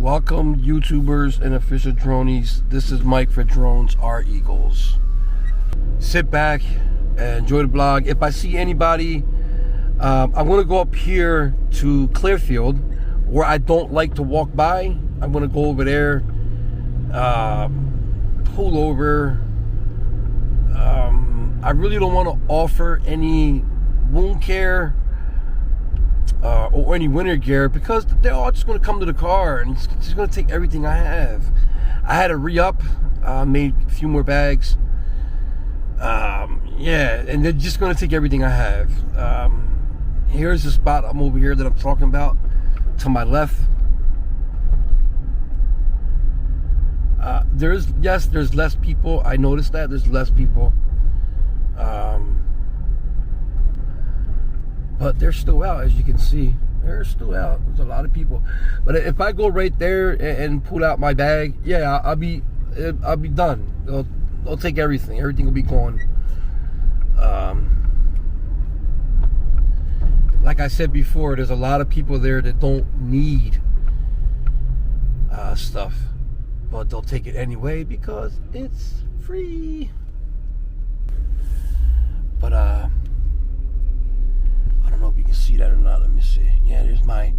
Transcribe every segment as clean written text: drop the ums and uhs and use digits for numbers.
Welcome, YouTubers and official dronies. This is Mike for Drones Are Eagles. Sit back and enjoy the vlog. If I see anybody, I'm going to go up here to Clearfield, where I don't like to walk by. I'm going to go over there, pull over. I really don't want to offer any wound care or any winter gear, because they're all just going to come to the car and it's just going to take everything I have. I had to re-up, made a few more bags. Yeah, and they're just going to take everything I have. Here's the spot I'm over here that I'm talking about, to my left. There's less people. I noticed that there's less people. But they're still out, as you can see. They're still out. There's a lot of people. But if I go right there and pull out my bag, yeah, I'll be done. They'll take everything. Everything will be gone. Like I said before, there's a lot of people there that don't need stuff, but they'll take it anyway because it's free. But I don't know if you can see that or not. Let me see. Yeah, there's my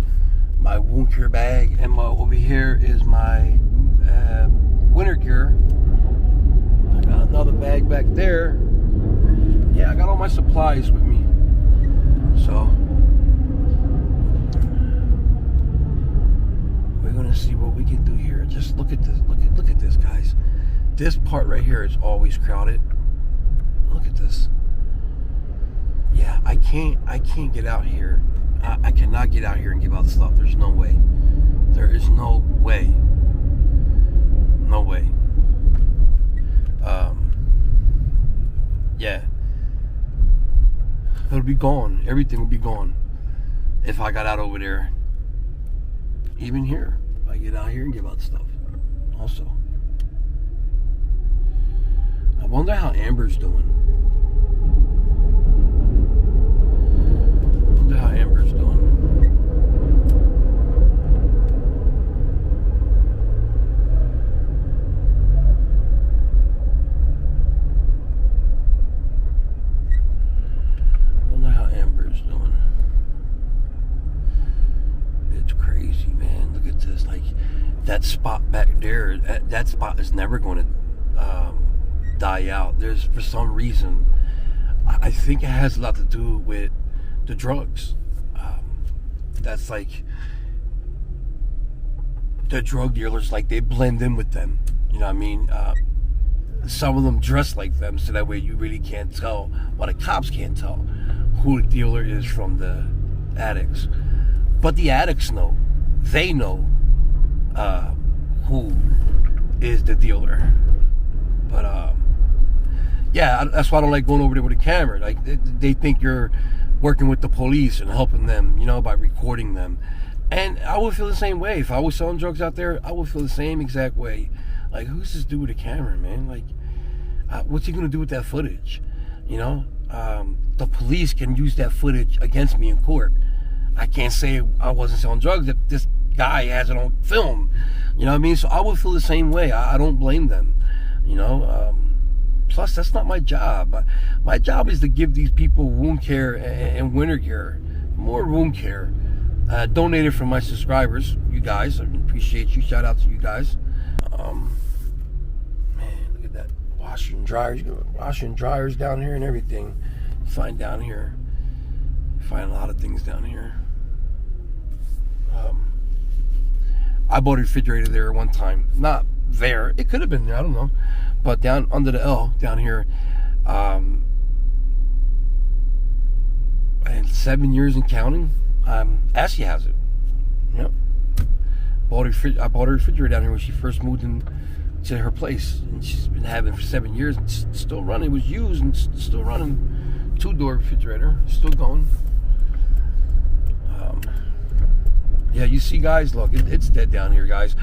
wound care bag, and over here is my winter gear. I got another bag back there. Yeah, I got all my supplies with me. So we're gonna see what we can do here. Just look at this. Look at this, guys. This part right here is always crowded. Look at this. Yeah, I can't get out here. I cannot get out here and give out stuff. There's no way. There is no way. No way. Yeah. It'll be gone. Everything will be gone if I got out over there. Even here, I get out here and give out stuff. Also, I wonder how Amber's doing. How Amber's doing. Wonder how Amber's doing. It's crazy, man. Look at this. Like, that spot back there, that spot is never going to die out. There's, for some reason, I think it has a lot to do with the drugs. That's like the drug dealers, like, they blend in with them. You know what I mean? Some of them dress like them, so that way you really can't tell. Well, the cops can't tell who the dealer is from the addicts. But the addicts know. They know who is the dealer. But yeah, that's why I don't like going over there with a camera. Like, they think you're working with the police and helping them, you know, by recording them. And I would feel the same way. If I was selling drugs out there, I would feel the same exact way. Like, who's this dude with a camera, man? Like, what's he gonna do with that footage? You know, the police can use that footage against me in court. I can't say I wasn't selling drugs if this guy has it on film. You know what I mean? So I would feel the same way. I don't blame them, you know. Plus, that's not my job. My job is to give these people wound care and winter gear. More wound care. Donated from my subscribers, you guys. I appreciate you. Shout out to you guys. Man, look at that. Washer and dryers down here and everything. Find down here. Find a lot of things down here. I bought a refrigerator there one time. Not there. It could have been there. I don't know. But down under the L down here, and 7 years and counting. Ashley has it. Yep. I bought a refrigerator down here when she first moved into her place, and she's been having it for 7 years. And it's still running. It was used and still running. 2-door refrigerator, still going. Yeah, you see, guys. Look, it's dead down here, guys.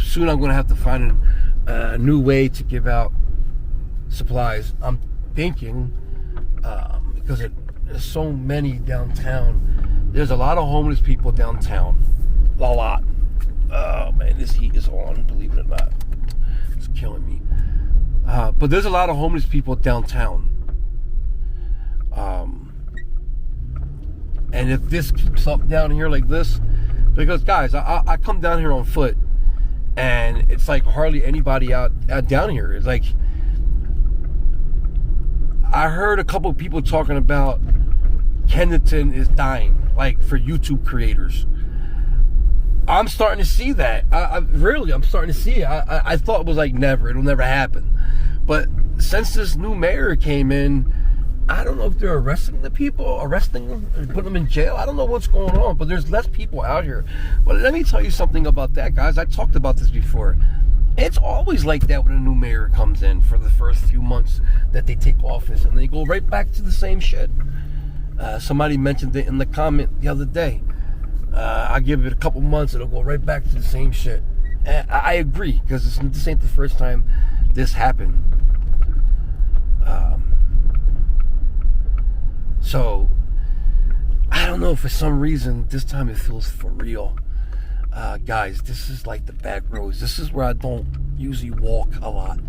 Soon I'm going to have to find a new way to give out supplies. I'm thinking, because there's so many downtown. There's a lot of homeless people downtown. A lot. Oh man, this heat is on, believe it or not. It's killing me. But there's a lot of homeless people downtown. And if this keeps up down here like this, because guys, I come down here on foot, and it's like hardly anybody out down here. It's like, I heard a couple of people talking about Kensington is dying, like for YouTube creators. I'm starting to see that. I'm starting to see it. I thought it was like it'll never happen. But since this new mayor came in, I don't know if they're arresting them, putting them in jail. I don't know what's going on, but there's less people out here. But let me tell you something about that, guys. I talked about this before. It's always like that when a new mayor comes in for the first few months that they take office, and they go right back to the same shit. Somebody mentioned it in the comment the other day. I give it a couple months, it'll go right back to the same shit. And I agree, because this ain't the first time this happened. So, I don't know, for some reason, this time it feels for real. Guys, this is like the back roads. This is where I don't usually walk a lot.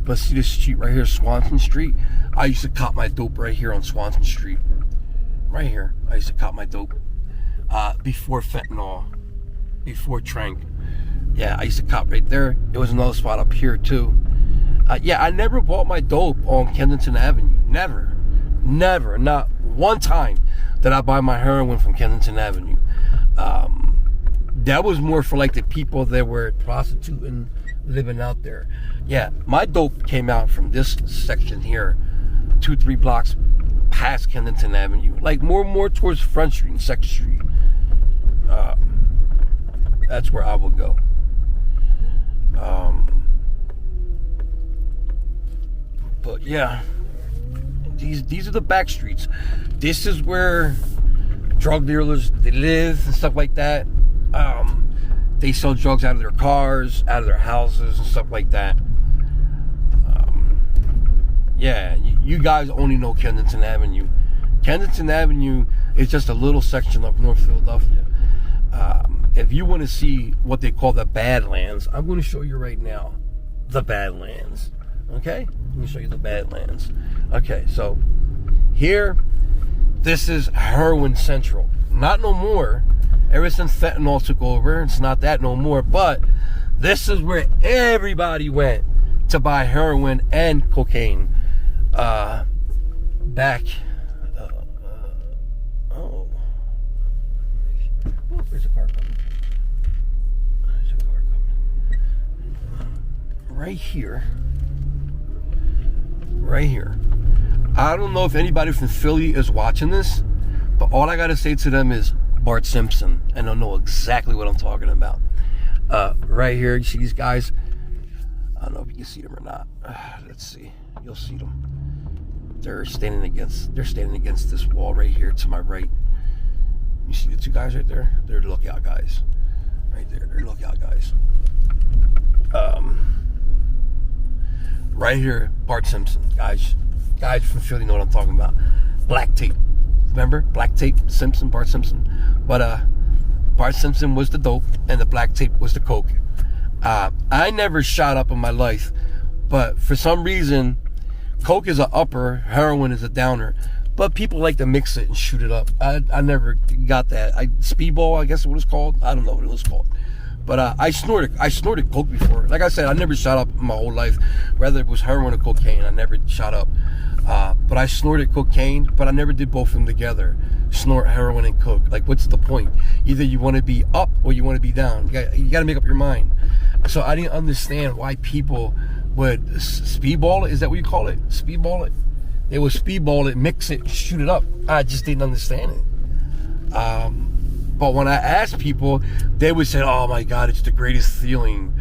But see this street right here, Swanson Street? I used to cop my dope right here on Swanson Street. Right here, I used to cop my dope. Before fentanyl, before trank. Yeah, I used to cop right there. It was another spot up here too. Yeah, I never bought my dope on Kensington Avenue. Never, not one time did I buy my heroin from Kensington Avenue. That was more for like the people that were prostituting, living out there. Yeah, my dope came out from this section here, 2-3 blocks past Kensington Avenue, like more towards Front Street and 2nd Street. That's where I would go. But yeah, these are the back streets. This is where drug dealers, they live and stuff like that. They sell drugs out of their cars, out of their houses and stuff like that. Yeah, you guys only know Kensington Avenue. Kensington Avenue is just a little section of North Philadelphia. If you want to see what they call the Badlands, I'm going to show you right now the Badlands. Okay? Let me show you the Badlands. Okay, so here, this is heroin central. Not no more. Ever since fentanyl took over, it's not that no more. But this is where everybody went to buy heroin and cocaine. Back. Oh, there's a car coming. Right here. I don't know if anybody from Philly is watching this, but all I gotta say to them is Bart Simpson, and they'll know exactly what I'm talking about. Right here, you see these guys? I don't know if you can see them or not. Let's see. You'll see them. They're standing against this wall right here to my right. You see the two guys right there? They're the lookout guys. Right there, they're lookout guys. Right here, Bart Simpson, guys from Philly know what I'm talking about. Black tape, remember? Black tape, Simpson, Bart Simpson. But Bart Simpson was the dope, and the black tape was the coke. I never shot up in my life, but for some reason, coke is an upper, heroin is a downer. But people like to mix it and shoot it up. I never got that. Speedball, I guess is what it's called. I don't know what it was called. But I snorted coke before. Like I said, I never shot up in my whole life. Whether it was heroin or cocaine, I never shot up. But I snorted cocaine, but I never did both of them together. Snort heroin and coke. Like, what's the point? Either you want to be up or you want to be down. You got to make up your mind. So I didn't understand why people would speedball it. Is that what you call it? Speedball it? They would speedball it, mix it, shoot it up. I just didn't understand it. But when I asked people, they would say, oh my God, it's the greatest feeling.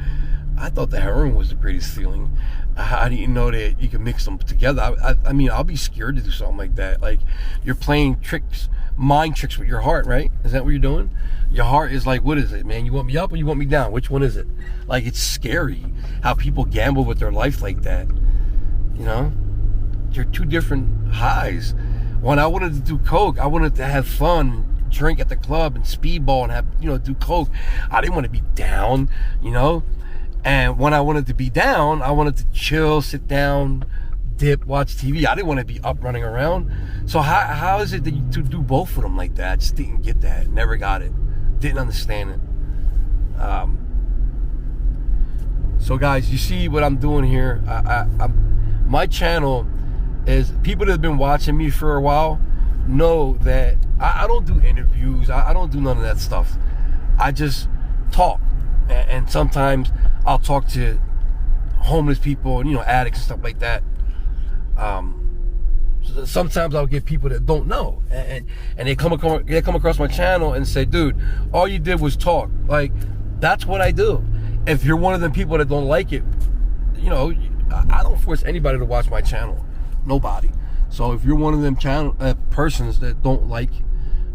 I thought the heroin was the greatest feeling. I didn't know that you could mix them together. I mean, I'll be scared to do something like that. Like, you're playing tricks, mind tricks with your heart, right? Is that what you're doing? Your heart is like, what is it, man? You want me up or you want me down? Which one is it? Like, it's scary how people gamble with their life like that. You know? They're two different highs. When I wanted to do coke, I wanted to have fun, drink at the club and speedball and have, do coke. I didn't want to be down, And when I wanted to be down, I wanted to chill, sit down, dip, watch TV. I didn't want to be up running around. So how is it that you to do both of them like that? I just didn't get that. Never got it. Didn't understand it. So guys, you see what I'm doing here. My channel is, people that have been watching me for a while know that I don't do interviews. I don't do none of that stuff. I just talk. And sometimes I'll talk to homeless people, addicts and stuff like that. So sometimes I'll get people that don't know, and they come across my channel and say, dude, all you did was talk. Like, that's what I do. If you're one of them people that don't like it, I don't force anybody to watch my channel. Nobody. So if you're one of them persons that don't like,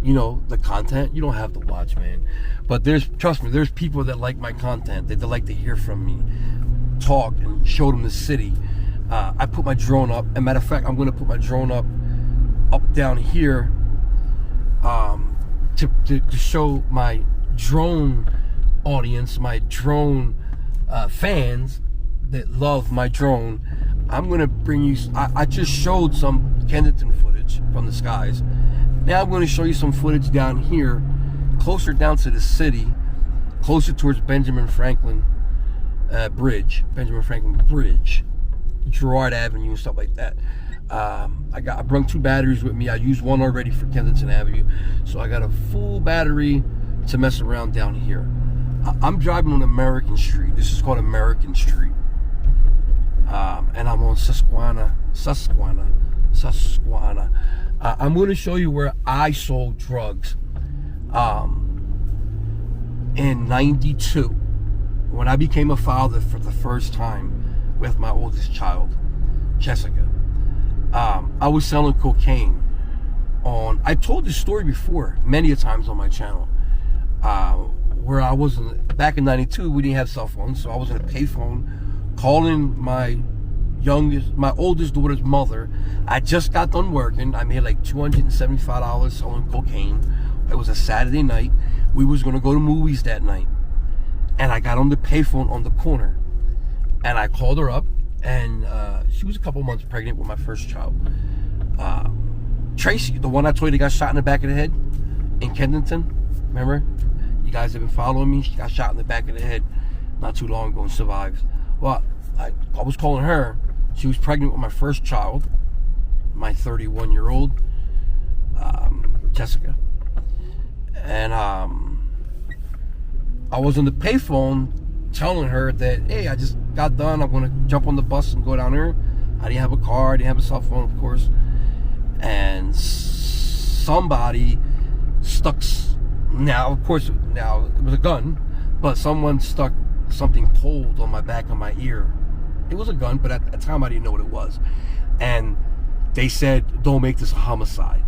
the content, you don't have to watch, man. But trust me, there's people that like my content. They like to hear from me, talk, and show them the city. I put my drone up. As a matter of fact, I'm going to put my drone up down here to show my drone audience, my drone fans that love my drone. I'm going to bring you, I just showed some Kensington footage from the skies. Now I'm going to show you some footage down here, closer down to the city, closer towards Benjamin Franklin Bridge, Girard Avenue and stuff like that. I brought 2 batteries with me. I used one already for Kensington Avenue, so I got a full battery to mess around down here. I'm driving on American Street. This is called American Street, and I'm on Susquehanna. I'm going to show you where I sold drugs in '92 when I became a father for the first time with my oldest child, Jessica. I was selling cocaine I told this story before many a times on my channel, where I was back in '92. We didn't have cell phones, so I was in a payphone calling my oldest daughter's mother. I just got done working. I made like $275 selling cocaine. It was a Saturday night. We was gonna go to movies that night, and I got on the payphone on the corner, and I called her up, and she was a couple months pregnant with my first child. Tracy, the one I told you that got shot in the back of the head in Kensington. Remember? You guys have been following me. She got shot in the back of the head not too long ago and survived. Well, I was calling her. She was pregnant with my first child, my 31-year-old, Jessica. And I was on the payphone telling her that, hey, I just got done. I'm going to jump on the bus and go down there. I didn't have a car. I didn't have a cell phone, of course. And somebody stuck, now, of course, now it was a gun, but someone stuck something cold on my back of my ear. It was a gun, but at the time I didn't know what it was. And they said, don't make this a homicide.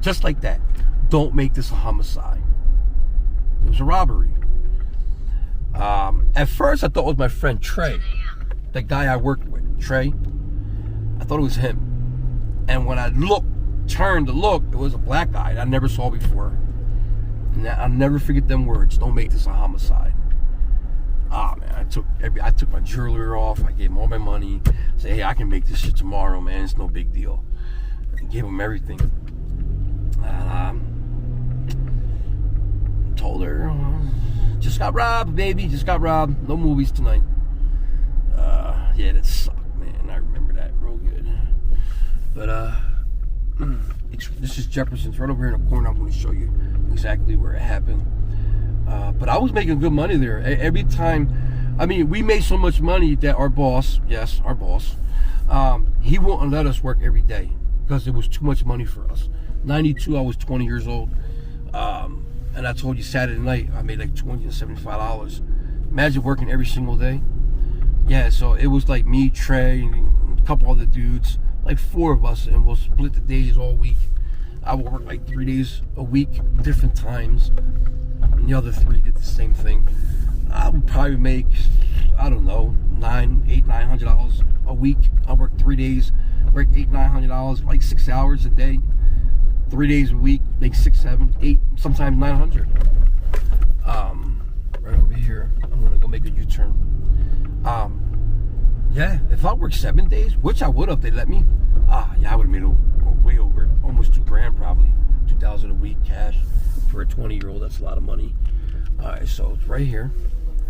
Just like that. Don't make this a homicide. It was a robbery. At first I thought it was my friend Trey, the guy I worked with, Trey. I thought it was him. And when I turned to look, it was a black guy that I never saw before. And I'll never forget them words. Don't make this a homicide. Man, I took my jewelry off. I gave him all my money. Say, hey, I can make this shit tomorrow, man. It's no big deal. I gave him everything. Told her, just got robbed, baby. Just got robbed. No movies tonight. Yeah, that sucked, man. I remember that real good. But this is Jefferson's right over here in the corner. I'm going to show you exactly where it happened. But I was making good money there. Every time, I mean, we made so much money that our boss, yes, our boss, he wouldn't let us work every day because it was too much money for us. '92, I was 20 years old. And I told you Saturday night, I made like $275. Imagine working every single day. Yeah, so it was like me, Trey, and a couple other dudes, like 4 of us, and we'll split the days all week. I would work like 3 days a week, different times. And the other 3 did the same thing. I would probably make, I don't know, $900 a week. I work 3 days, work $800-900, like 6 hours a day. 3 days a week, make 6, 7, 8, sometimes 900. Right over here, I'm gonna go make a U-turn. Yeah, if I worked 7 days, which I would have, they let me. Yeah, I would have made way over, almost $2,000 probably, $2,000 a week cash for a 20-year-old. That's a lot of money. All right, so it's right here.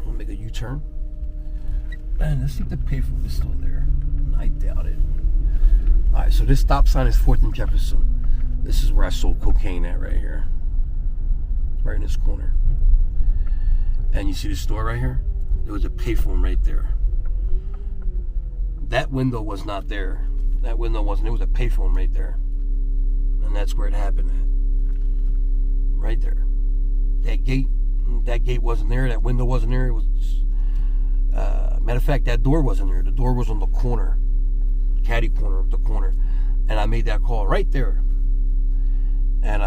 I'm gonna make a U-turn. Man, let's see if the payphone is still there. I doubt it. All right, so this stop sign is 4th and Jefferson. This is where I sold cocaine at right here. Right in this corner. And you see the store right here? There was a payphone right there. That window was not there. That window wasn't. There was a payphone right there. And that's where it happened at. Right there. That gate wasn't there. That window wasn't there. It was... matter of fact, that door wasn't there. The door was on the corner. Caddy corner of the corner. And I made that call right there. And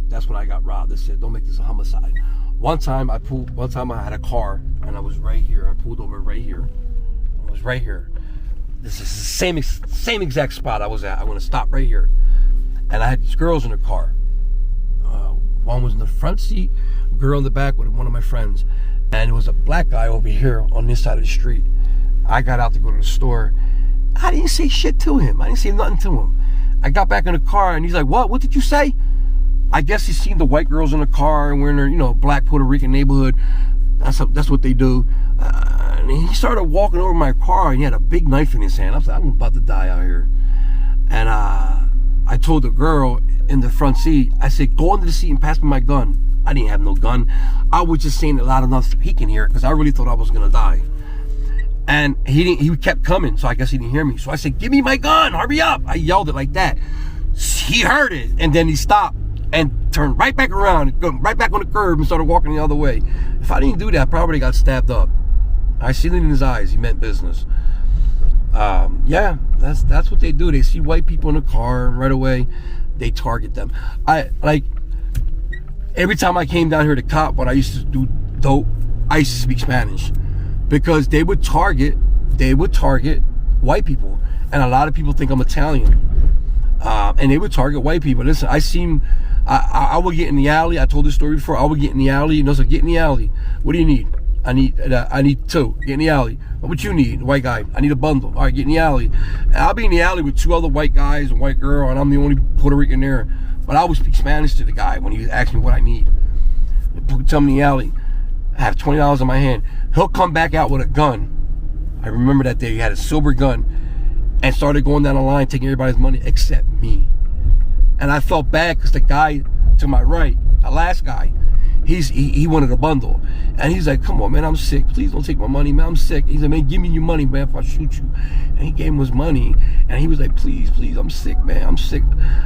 that's when I got robbed. They said, don't make this a homicide. One time I had a car and I was right here. I pulled over right here. I was right here. This is the same exact spot I was at. I'm gonna stop right here. And I had these girls in the car. One was in the front seat, girl in the back with one of my friends. And there was a black guy over here on this side of the street. I got out to go to the store. I didn't say shit to him. I didn't say nothing to him. I got back in the car and he's like, what? What did you say? I guess he's seen the white girls in the car and we're in their, black Puerto Rican neighborhood. That's what they do. And he started walking over my car and he had a big knife in his hand. I was like, I'm about to die out here. And I told the girl in the front seat, I said, go under the seat and pass me my gun. I didn't have no gun. I was just saying it loud enough so he can hear it because I really thought I was gonna die. And he kept coming, so I guess he didn't hear me. So I said, give me my gun, hurry up. I yelled it like that. He heard it, and then he stopped and turned right back around, right back on the curb and started walking the other way. If I didn't do that, I probably got stabbed up. I seen it in his eyes, he meant business. Yeah, that's what they do. They see white people in the car, and right away, they target them. Every time I came down here to cop, when I used to do dope, I used to speak Spanish. Because they would target white people. And a lot of people think I'm Italian. And they would target white people. Listen, I would get in the alley. I told this story before. I would get in the alley. So get in the alley. What do you need? I need 2. Get in the alley. What you need? White guy. I need a bundle. All right, get in the alley. And I'll be in the alley with 2 other white guys and white girl, and I'm the only Puerto Rican there. But I would speak Spanish to the guy when he asked me what I need. Tell me in the alley. I have $20 in my hand. He'll come back out with a gun. I remember that day. He had a silver gun and started going down the line, taking everybody's money except me. And I felt bad because the guy to my right, the last guy, he wanted a bundle. And he's like, come on, man, I'm sick. Please don't take my money, man. I'm sick. He's like, man, give me your money, man, if I shoot you. And he gave him his money. And he was like, please, I'm sick, man. I'm sick.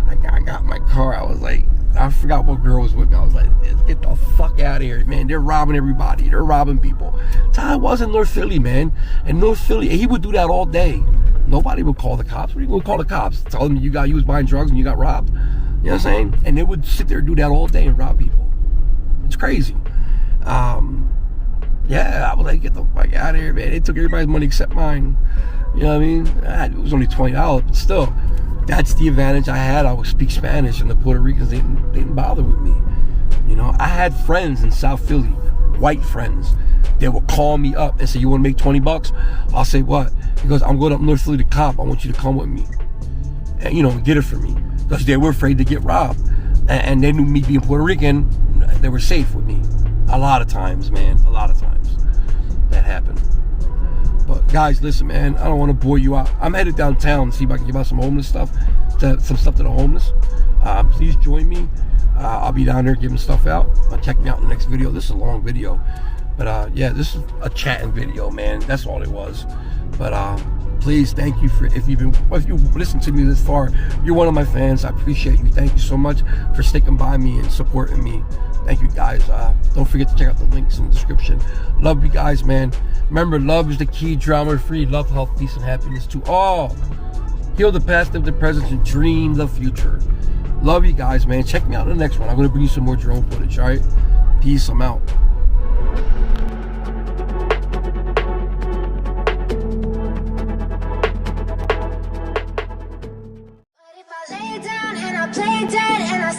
I got in my car. I was like, I forgot what girl was with me. I was like, get the fuck out of here, man. They're robbing everybody. They're robbing people. Ty was in North Philly, man. And North Philly, he would do that all day. Nobody would call the cops. What are you going to call the cops? Tell them you was buying drugs and you got robbed. You know what I'm saying? And they would sit there and do that all day and rob people. It's crazy. Yeah, I was like, get the fuck out of here, man. They took everybody's money except mine. You know what I mean? It was only $20, but still. That's the advantage I had. I would speak Spanish, and the Puerto Ricans they didn't bother with me. I had friends in South Philly, white friends. They would call me up and say, you want to make $20? I'll say, what? He goes, I'm going up North Philly to cop. I want you to come with me. And, get it for me. Because they were afraid to get robbed. And they knew me being Puerto Rican, they were safe with me. A lot of times, man. A lot of times. That happened. But guys, listen, man, I don't want to bore you out. I'm headed downtown to see if I can give out some homeless stuff, some stuff to the homeless. Please join me. I'll be down there giving stuff out. Check me out in the next video. This is a long video, but yeah, this is a chatting video, man. That's all it was. But please, thank you for if you listened to me this far. You're one of my fans. I appreciate you. Thank you so much for sticking by me and supporting me. Thank you, guys. Don't forget to check out the links in the description. Love you guys, man. Remember, love is the key. Drama-free. Love, health, peace, and happiness to all. Heal the past, live the present, and dream the future. Love you guys, man. Check me out in the next one. I'm going to bring you some more drone footage, all right? Peace. I'm out. But if I lay down and I play dead and I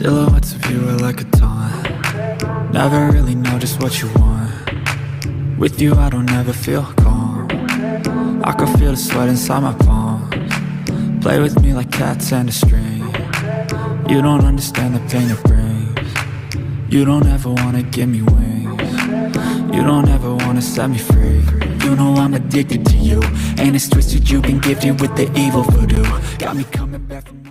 Silhouettes of you are like a taunt. Never really know just what you want. With you I don't ever feel calm. I can feel the sweat inside my palms. Play with me like cats and a string. You don't understand the pain it brings. You don't ever wanna give me wings. You don't ever wanna set me free. You know I'm addicted to you, and it's twisted, you've been gifted with the evil voodoo. Got me coming back from